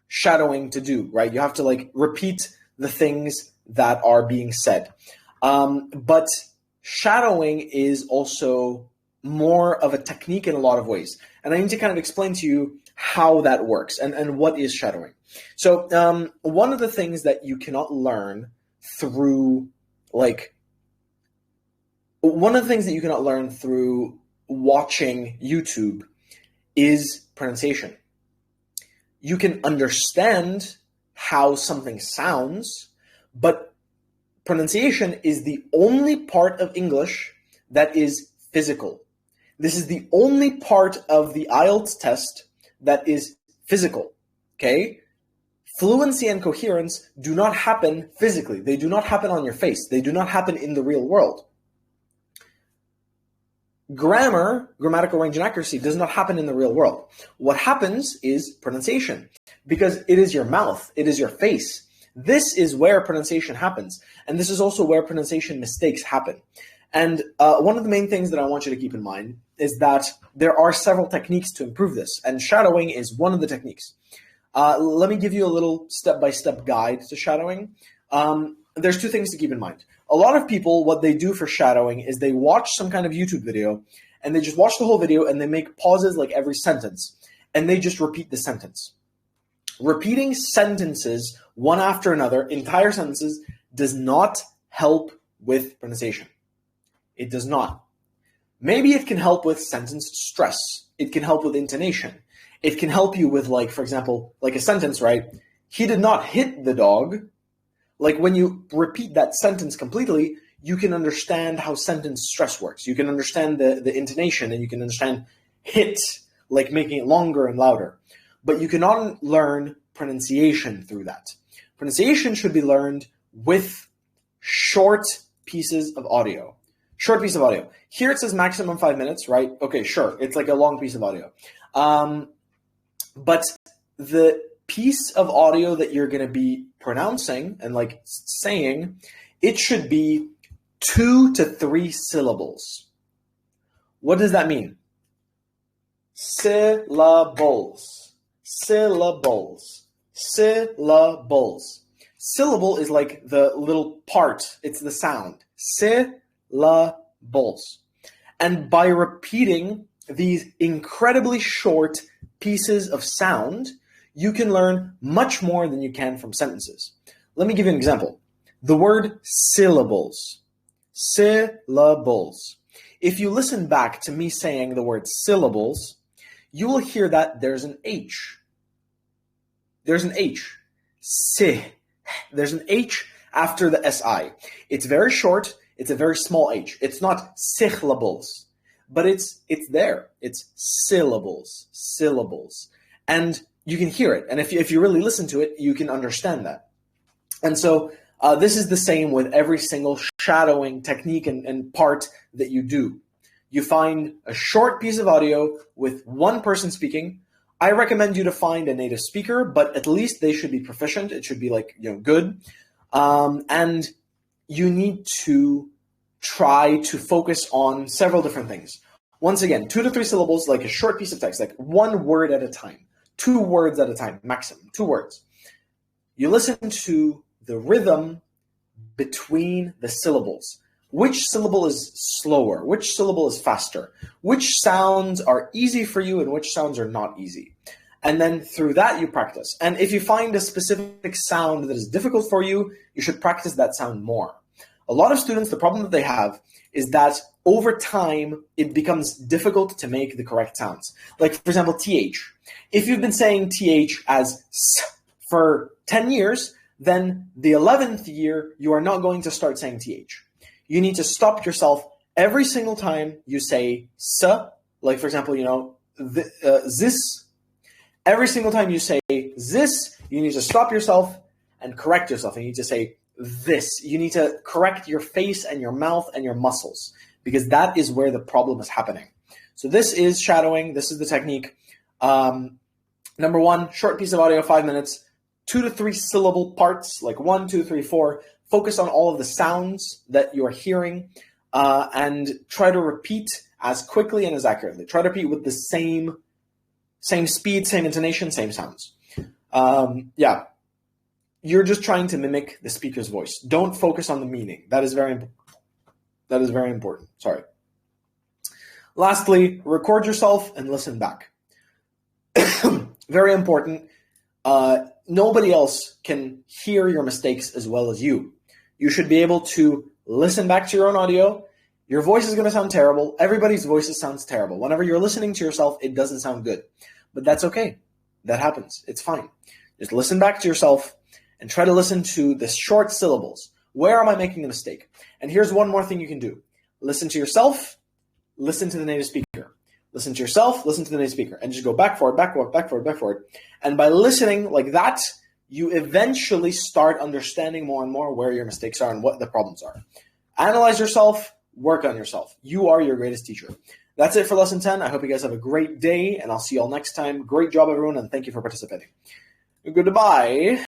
shadowing to do, right? You have to like repeat the things that are being said. But shadowing is also more of a technique in a lot of ways. And I need to kind of explain to you how that works and what is shadowing. So one of the things that you cannot learn through watching YouTube is pronunciation. You can understand how something sounds, but pronunciation is the only part of English that is physical. This is the only part of the IELTS test that is physical, okay? Fluency and coherence do not happen physically. They do not happen on your face. They do not happen in the real world. Grammar, grammatical range and accuracy, does not happen in the real world. What happens is pronunciation, because it is your mouth, it is your face. This is where pronunciation happens, and this is also where pronunciation mistakes happen. And one of the main things that I want you to keep in mind is that there are several techniques to improve this, and shadowing is one of the techniques. Let me give you a little step-by-step guide to shadowing. There's two things to keep in mind. A lot of people, what they do for shadowing is they watch some kind of YouTube video, and they just watch the whole video, and they make pauses like every sentence, and they just repeat the sentence. Repeating sentences one after another, entire sentences, does not help with pronunciation. It does not. Maybe it can help with sentence stress. It can help with intonation. It can help you with, like, for example, like a sentence, right? He did not hit the dog. Like when you repeat that sentence completely, you can understand how sentence stress works. You can understand the intonation, and you can understand hit, like making it longer and louder. But you cannot learn pronunciation through that. Pronunciation should be learned with short pieces of audio. Short piece of audio. Here it says maximum 5 minutes, right? Okay, sure. It's like a long piece of audio. But the piece of audio that you're going to be pronouncing and like saying, it should be 2 to 3 syllables. What does that mean? Syllables. Syllables. Syllables. Syllable is like the little part. It's the sound. Syllables. And by repeating these incredibly short pieces of sound, you can learn much more than you can from sentences. Let me give you an example. The word syllables. Syllables. If you listen back to me saying the word syllables, you will hear that there's an H. There's an H. Si. There's an H after the SI. It's very short. It's a very small H. It's not syllables, but it's there. It's syllables. Syllables. And you can hear it. And if you really listen to it, you can understand that. And so this is the same with every single shadowing technique and part that you do. You find a short piece of audio with one person speaking. I recommend you to find a native speaker, but at least they should be proficient. It should be good. And you need to try to focus on several different things. Once again, 2 to 3 syllables, like a short piece of text, like one word at a time, 2 words at a time, maximum, 2 words. You listen to the rhythm between the syllables. Which syllable is slower? Which syllable is faster? Which sounds are easy for you and which sounds are not easy? And then through that, you practice. And if you find a specific sound that is difficult for you, you should practice that sound more. A lot of students, the problem that they have is that over time, it becomes difficult to make the correct sounds. Like, for example, TH. If you've been saying TH as S for 10 years, then the 11th year, you are not going to start saying TH. You need to stop yourself every single time you say S, like, for example, this. Every single time you say this, you need to stop yourself and correct yourself. You need to say this. You need to correct your face and your mouth and your muscles, because that is where the problem is happening. So this is shadowing. This is the technique. Number 1, short piece of audio, 5 minutes, 2 to 3 syllable parts, like 1, 2, 3, 4. Focus on all of the sounds that you're hearing and try to repeat as quickly and as accurately. Try to repeat with the same speed, same intonation, same sounds. You're just trying to mimic the speaker's voice. Don't focus on the meaning. That is very important. Sorry. Lastly, record yourself and listen back. Very important. Nobody else can hear your mistakes as well as you. You should be able to listen back to your own audio. Your voice is going to sound terrible. Everybody's voices sounds terrible. Whenever you're listening to yourself, it doesn't sound good. But that's okay. That happens. It's fine. Just listen back to yourself and try to listen to the short syllables. Where am I making a mistake? And here's one more thing you can do. Listen to yourself, listen to the native speaker. Listen to yourself, listen to the native speaker. And just go back, forward, back, forward, back, forward, back, forward. And by listening like that, you eventually start understanding more and more where your mistakes are and what the problems are. Analyze yourself, work on yourself. You are your greatest teacher. That's it for lesson 10. I hope you guys have a great day, and I'll see you all next time. Great job, everyone, and thank you for participating. Goodbye.